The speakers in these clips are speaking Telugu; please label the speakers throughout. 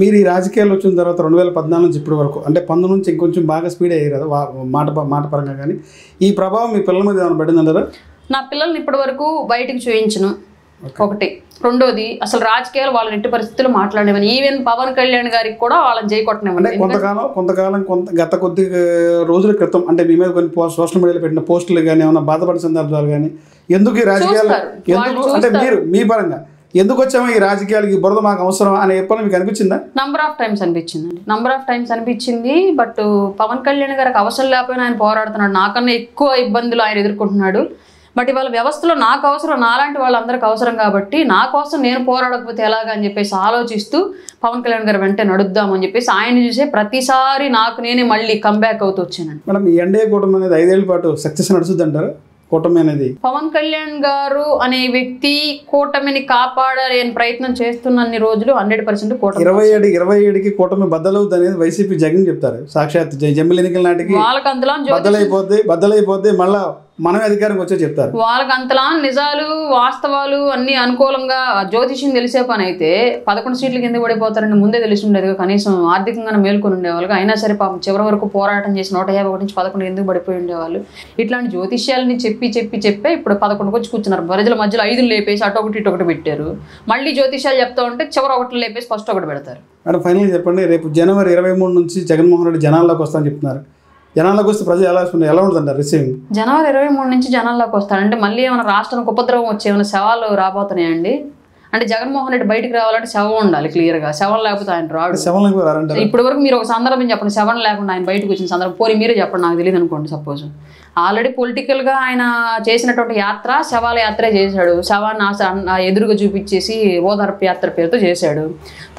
Speaker 1: మీరు ఈ రాజకీయాలు వచ్చిన తర్వాత 2014 నుంచి ఇప్పటి వరకు అంటే 19 నుంచి ఇంకొంచెం బాగా స్పీడ్ అయ్యారు కదా మాట పరంగా, కానీ ఈ ప్రభావం మీ పిల్లల మీద ఏమైనా పడిందంటారా?
Speaker 2: నా పిల్లల్ని ఇప్పటి వరకు బయటికి చూయించను ఒకటి. రెండోది అసలు రాజకీయాలు వాళ్ళని ఎట్టి పరిస్థితుల్లో మాట్లాడేవని, ఈవెన్ పవన్ కళ్యాణ్ గారికి కూడా వాళ్ళని జైకొట్టనివ్వండి.
Speaker 1: కొంతకాలం గత కొద్ది రోజుల క్రితం అంటే మీ మీద కొన్ని సోషల్ మీడియాలో పెట్టిన పోస్టులు కానీ ఏమైనా బాధపడిన సందర్భాలు కానీ, ఎందుకు ఈ రాజకీయాలు, ఎందుకు అంటే మీరు మీ పరంగా ఎందుకు వచ్చామో ఈ రాజకీయాలకి, ఈ బురద మాకు అవసరం అనే ఎప్పుడు మీకు అనిపించిందా?
Speaker 2: నంబర్ ఆఫ్ టైమ్స్ అనిపించింది. బట్ పవన్ కళ్యాణ్ గారికి అవసరం లేకపోయినా ఆయన పోరాడుతున్నాడు, నాకన్నా ఎక్కువ ఇబ్బందులు ఆయన ఎదుర్కొంటున్నాడు. బట్ ఇవాళ వ్యవస్థలో నాకు అవసరం, నాలాంటి వాళ్ళందరికీ అవసరం కాబట్టి నా కోసం నేను పోరాడకపోతే ఎలాగా అని చెప్పేసి ఆలోచిస్తూ పవన్ కళ్యాణ్ గారు వెంటనే నడుద్దామని చెప్పేసి ఆయన చూసే ప్రతిసారి నాకు నేనే మళ్ళీ కంబ్యాక్ అవుతూ వచ్చానండి.
Speaker 1: మేడం, ఈ ఎన్డీఏ కూటమి అనేది 5 ఏళ్ల పాటు సక్సెస్ నడుస్తుంది అంటారు? కూటమి అనేది
Speaker 2: పవన్ కళ్యాణ్ గారు అనే వ్యక్తి కూటమిని కాపాడలేని ప్రయత్నం చేస్తున్నన్ని రోజులు 100% కూటమి
Speaker 1: 27కి కూటమి బద్దలవుతుంది అనేది వైసీపీ జగన్ చెప్తారు. సాక్షాత్ జమిలి ఎన్నికల నాటికి
Speaker 2: వాళ్ళకి అందులో
Speaker 1: బద్దలైపోద్ది మళ్ళా మనమే అధికారం వచ్చే చెప్తారు.
Speaker 2: వాళ్ళకి అంతలా నిజాలు వాస్తవాలు అన్ని అనుకూలంగా జ్యోతిష్యం తెలిసే పని అయితే 11 సీట్లు కింద పడిపోతారని ముందే తెలిసి ఉండేది. కనీసం ఆర్థికంగా మేల్కొని ఉండేవాళ్ళు. అయినా సరే పాపం చివరి వరకు పోరాటం చేసి 151 నుంచి 11 ఎందుకు పడిపోయి ఉండేవాళ్ళు. ఇట్లాంటి జ్యోతిష్యాలని చెప్పే ఇప్పుడు 11కి వచ్చి కూర్చున్నారు. ప్రజల మధ్యలో 5 లేపేసి అటు ఒకటి పెట్టారు. మళ్ళీ జ్యోతిష్యాలు చెప్తా ఉంటే చివరి 1 లేపేసి ఫస్ట్ 1 పెడతారు.
Speaker 1: మేడం, ఫైనల్గా చెప్పండి, రేపు జనవరి 23 నుంచి జగన్మోహన్ రెడ్డి జనాల్లోకి వస్తానని చెప్తున్నారు. జనాల్లోకి వస్తే ప్రజలు ఎలా ఉంటుందంటారు రిసీవింగ్?
Speaker 2: జనవరి 23 నుంచి జనాల్లోకి వస్తారంటే మళ్ళీ ఏమైనా రాష్ట్రానికి ఉపద్రవం వచ్చే ఏమైనా శవాలు రాబోతున్నాయండి? అంటే జగన్మోహన్ రెడ్డి బయటకు రావాలంటే శవం ఉండాలి క్లియర్గా. శవం లేకపోతే ఆయన రాడు. ఇప్పటి వరకు మీరు ఒక సందర్భం చెప్పండి, శవం లేకుండా ఆయన బయటకు వచ్చిన సందర్భం పోనీ మీరే చెప్పండి, నాకు తెలియదు అనుకోండి. సపోజ్ ఆల్రెడీ పొలిటికల్గా ఆయన చేసినటువంటి యాత్ర శవాల యాత్రే చేశాడు. శవాన్ని ఎదురుగా చూపించేసి ఓదార్పు యాత్ర పేరుతో చేశాడు.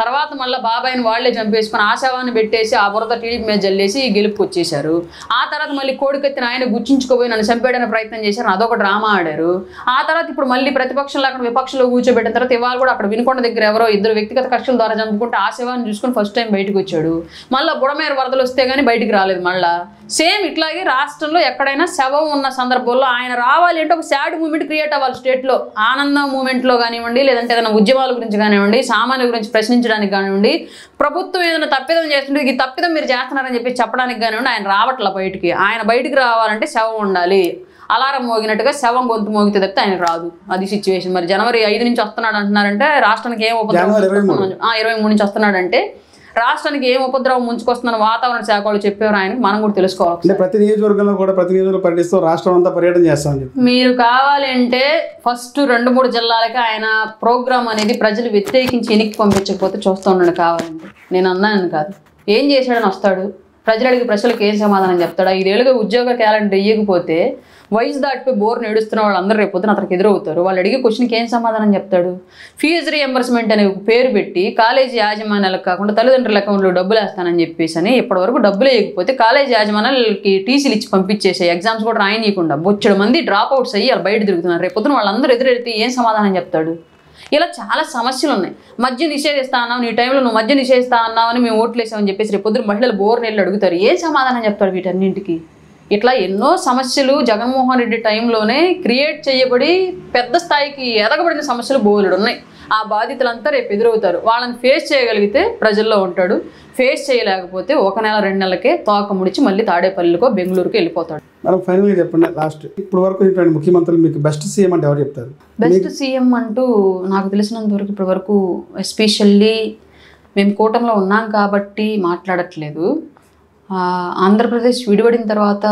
Speaker 2: తర్వాత మళ్ళీ బాబాయిని వాళ్లే చంపేసుకొని ఆ శవాన్ని పెట్టేసి ఆ బురద టీడీపీ మీద జల్లేసి గెలుపుకి వచ్చేసారు. ఆ తర్వాత మళ్ళీ కోడికెత్తిన ఆయన గుర్చించుకోపోయి నన్ను చంపేయడానికి ప్రయత్నం చేశారు. అదొక డ్రామా ఆడారు. ఆ తర్వాత ఇప్పుడు మళ్ళీ ప్రతిపక్షంలో అక్కడ విపక్షంలో కూర్చోబెట్టిన తర్వాత ఇవాళ కూడా అక్కడ వినుకొండ దగ్గర ఎవరో 2 వ్యక్తిగత కక్షల ద్వారా చంపుకుంటే ఆ శవాన్ని చూసుకొని ఫస్ట్ టైం బయటకు వచ్చాడు. మళ్ళీ బుడమేర వరదలు వస్తే కానీ బయటికి రాలేదు. మళ్ళీ సేమ్ ఇట్లాగే రాష్ట్రంలో ఎక్కడైనా శవం ఉన్న సందర్భంలో ఆయన రావాలి అంటే ఒక సాడ్ మూమెంట్ క్రియేట్ అవ్వాలి. స్టేట్లో ఆనందం మూమెంట్లో కానివ్వండి, లేదంటే ఏదైనా ఉద్యమాల గురించి కానివ్వండి, సామాన్యుల గురించి ప్రశ్నించడానికి కానివ్వండి, ప్రభుత్వం ఏదైనా తప్పిదం చేస్తుంటే ఈ తప్పిదం మీరు చేస్తున్నారని చెప్పి చెప్పడానికి కానివ్వండి, ఆయన రావట్ల బయటికి. ఆయన బయటికి రావాలంటే శవం ఉండాలి. అలారం మోగినట్టుగా శవం గొంతు మోగితే తప్పితే ఆయన రాదు. అది సిచ్యువేషన్. మరి జనవరి 5 నుంచి వస్తున్నాడు అంటున్నారంటే రాష్ట్రానికి ఏం ఉపద్రవం 23 నుంచి వస్తున్నాడంటే రాష్ట్రానికి ఏం ఉపద్రవం ముంచుకొస్తుందని వాతావరణ శాఖ వాళ్ళు చెప్పారు. ఆయనకి మనం కూడా తెలుసుకోవాలి.
Speaker 1: ప్రతి నియోజకవర్గంలో కూడా ప్రతి నియోజకవర్గం పర్యటిస్తూ రాష్ట్రం అంతా పర్యటన చేస్తామని చెప్పి
Speaker 2: మీరు కావాలంటే ఫస్ట్ 2-3 జిల్లాలకి ఆయన ప్రోగ్రామ్ అనేది ప్రజలు వ్యతిరేకించి ఎన్నిక పంపించకపోతే చూస్తూ ఉన్నాడు. కావాలంటే నేను అన్నాను కాదు, ఏం చేశాడని వస్తాడు, ప్రజలు అడిగి ప్రజలకు ఏం సమాధానం చెప్తాడు. 5 ఏళ్ళుగా ఉద్యోగ క్యాలెండర్ ఇవ్వకపోతే వయసు దాటిపోయి బోర్ని ఏడుస్తున్న వాళ్ళందరూ రేపొద్దున అతనికి ఎదురవుతారు. వాళ్ళు అడిగే క్వశ్చన్కి ఏం సమాధానం చెప్తాడు? ఫీజు రీఎంబర్స్మెంట్ అనే పేరు పెట్టి కాలేజీ యాజమాన్యాలకు కాకుండా తల్లిదండ్రుల అకౌంట్లో డబ్బులు వేస్తానని చెప్పేసి ఇప్పటివరకు డబ్బులు వేయకపోతే కాలేజీ యాజమాన్యాలకి టీసీలు ఇచ్చి పంపించేసే, ఎగ్జామ్స్ కూడా రాయనీయకుండా బొచ్చడు మంది డ్రాప్ అవుట్స్ అయ్యి వాళ్ళు బయట తిరుగుతున్నారు. రేపొద్దున వాళ్ళందరూ ఎదురెడితే ఏం సమాధానం చెప్తాడు? ఇలా చాలా సమస్యలు ఉన్నాయి. మద్యం నిషేధిస్తా అన్నావు, నీ టైంలో నువ్వు మద్యం నిషేధిస్తా అన్నావు అని మేము ఓట్లు వేసామని చెప్పేసి రేపొద్దున మహిళలు బోర్నెళ్ళు అడుగుతారు. ఏం సమాధానం చెప్తాడు వీటన్నింటికి? ఇట్లా ఎన్నో సమస్యలు జగన్మోహన్ రెడ్డి టైంలోనే క్రియేట్ చేయబడి పెద్ద స్థాయికి ఎదగబడిన సమస్యలు బోలెడు ఉన్నాయి. ఆ బాధితులంతా రేపు ఎదురవుతారు. వాళ్ళని ఫేస్ చేయగలిగితే ప్రజల్లో ఉంటాడు. ఫేస్ చేయలేకపోతే 1 నెల 2 నెలలకే తోక ముడిచి మళ్ళీ తాడేపల్లికో బెంగళూరుకి వెళ్ళిపోతాడు.
Speaker 1: మనం ఫైనల్గా చెప్పండి, లాస్ట్ ఇప్పుడు వరకు ముఖ్యమంత్రులు మీకు బెస్ట్ సీఎం అంటే ఎవరు చెప్తారు?
Speaker 2: బెస్ట్ సీఎం అంటూ నాకు తెలిసినంత వరకు ఇప్పటి వరకు ఎస్పెషల్లీ మేము కూటమిలో ఉన్నాం కాబట్టి మాట్లాడట్లేదు. ఆంధ్రప్రదేశ్ విడిపడిన తర్వాత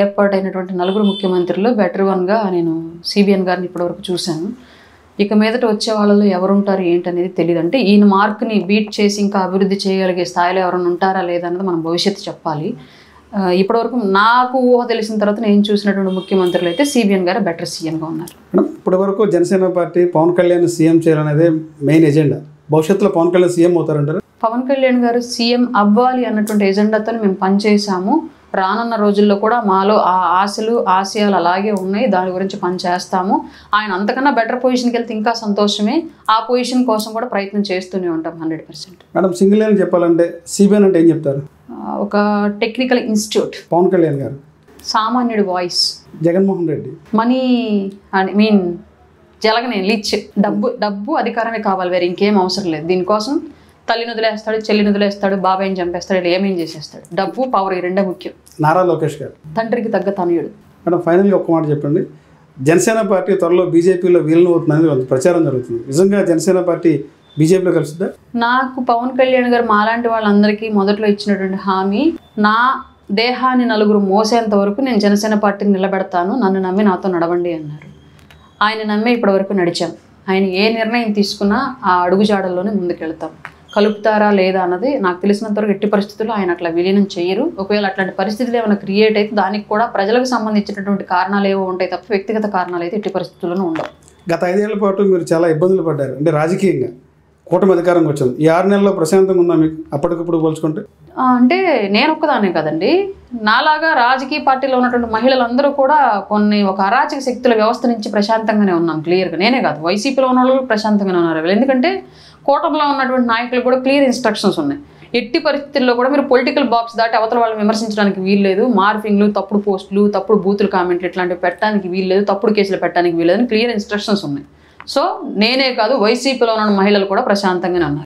Speaker 2: ఏర్పాటైనటువంటి 4 ముఖ్యమంత్రులు బెటర్ వన్గా నేను సిబిఎన్ గారిని ఇప్పటివరకు చూశాను. ఇక మీదట వచ్చే వాళ్ళలో ఎవరుంటారు ఏంటనేది తెలియదు. అంటే ఈయన మార్క్ని బీట్ చేసి ఇంకా అభివృద్ధి చేయగలిగే స్థాయిలో ఎవరైనా ఉంటారా లేదన్నది మనం భవిష్యత్తు చెప్పాలి. ఇప్పటివరకు నాకు ఊహ తెలిసిన తర్వాత నేను చూసినటువంటి ముఖ్యమంత్రులు అయితే సిబిఎన్ గారు బెటర్ సీఎంగా ఉన్నారు.
Speaker 1: ఇప్పటివరకు జనసేన పార్టీ పవన్ కళ్యాణ్ సీఎం చేయాలనేదే మెయిన్ ఎజెండా. భవిష్యత్తులో పవన్ కళ్యాణ్ సీఎం అవుతారంటారు?
Speaker 2: పవన్ కళ్యాణ్ గారు సీఎం అవ్వాలి అన్నటువంటి ఎజెండాతో మేము పనిచేసాము. రానున్న రోజుల్లో కూడా మాలో ఆ ఆశలు ఆశయాలు అలాగే ఉన్నాయి. దాని గురించి పనిచేస్తాము. ఆయన అంతకన్నా బెటర్ పొజిషన్కి వెళ్తే ఇంకా సంతోషమే. ఆ పొజిషన్ కోసం కూడా ప్రయత్నం చేస్తూనే ఉంటాం 100%.
Speaker 1: మేడం, సింగిల్ లైన్ చెప్పాలంటే సిబిఎన్ అంటే ఏం చెప్తారు?
Speaker 2: ఒక టెక్నికల్ ఇన్స్టిట్యూట్.
Speaker 1: పవన్ కళ్యాణ్ గారు
Speaker 2: సామాన్యుడి వాయిస్.
Speaker 1: జగన్మోహన్ రెడ్డి
Speaker 2: మనీ జలగనే లిచ్. డబ్బు అధికారమే కావాలి, వేరే ఇంకేం అవసరం లేదు. దీనికోసం తల్లిని వదిలేస్తాడు, చెల్లిని వదిలేస్తాడు, బాబాయిని చంపేస్తాడు, ఇలా ఏమేం చేసేస్తాడు. డబ్బు, పవర్, ఈ రెండే ముఖ్యం.
Speaker 1: నారా లోకేష్ గారు
Speaker 2: తండ్రికి తగ్గ తనయుడు.
Speaker 1: మేడం, ఫైనల్గా ఒక్క మాట చెప్పండి. జనసేన పార్టీ త్వరలో బీజేపీలో విలీనం అవుతుందని ప్రచారం జరుగుతుంది. నిజంగా జనసేన పార్టీ బీజేపీలో కలుస్తుందా?
Speaker 2: నాకు పవన్ కళ్యాణ్ గారు మాలాంటి వాళ్ళందరికీ మొదట్లో ఇచ్చినటువంటి హామీ, నా దేహాన్ని నలుగురు మోసేంత వరకు నేను జనసేన పార్టీని నిలబెడతాను, నన్ను నమ్మి నాతో నడవండి అన్నారు. ఆయన నమ్మే ఇప్పటి వరకు నడిచాం. ఆయన ఏ నిర్ణయం తీసుకున్నా ఆ అడుగుజాడల్లోనే ముందుకెళ్తాం. కలుపుతారా లేదా అన్నది నాకు తెలిసినంత వరకు ఎట్టి పరిస్థితుల్లో ఆయన అట్లా విలీనం చేయరు. ఒకవేళ అట్లాంటి పరిస్థితులు ఏమైనా క్రియేట్ అయితే దానికి కూడా ప్రజలకు సంబంధించినటువంటి కారణాలు ఏవో ఉంటాయి తప్ప వ్యక్తిగత కారణాలు అయితే ఎట్టి పరిస్థితుల్లోనూ ఉండవు.
Speaker 1: గత 5 ఏళ్ల పాటు మీరు చాలా ఇబ్బందులు పడ్డారు, అంటే రాజకీయంగా. కూటమి అధికారంకి వచ్చింది. ఈ 6 నెలల్లో ప్రశాంతంగా ఉందా మీకు అప్పటికప్పుడు పోల్చుకుంటే?
Speaker 2: అంటే నేను ఒక్కదానే కదండి, నాలాగా రాజకీయ పార్టీలో ఉన్నటువంటి మహిళలందరూ కూడా ఒక అరాచక శక్తుల వ్యవస్థ నుంచి ప్రశాంతంగానే ఉన్నాం. క్లియర్గా నేనే కాదు, వైసీపీలో ఉన్న వాళ్ళు ప్రశాంతంగానే ఉన్నారు. ఎందుకంటే కూటమిలో ఉన్నటువంటి నాయకులు కూడా క్లియర్ ఇన్స్ట్రక్షన్స్ ఉన్నాయి. ఎట్టి పరిస్థితుల్లో కూడా మీరు పొలిటికల్ బాక్స్ దాటి అవతల వాళ్ళని విమర్శించడానికి వీల్లేదు. మార్ఫింగ్లు, తప్పుడు పోస్టులు, తప్పుడు బూతులు కామెంట్లు ఇట్లాంటివి పెట్టడానికి వీల్లేదు, తప్పుడు కేసులు పెట్టడానికి వీల్లేదు అని క్లియర్ ఇన్స్ట్రక్షన్స్ ఉన్నాయి. సో నేనే కాదు, వైసీపీలో ఉన్న మహిళలు కూడా ప్రశాంతంగానే ఉన్నారు.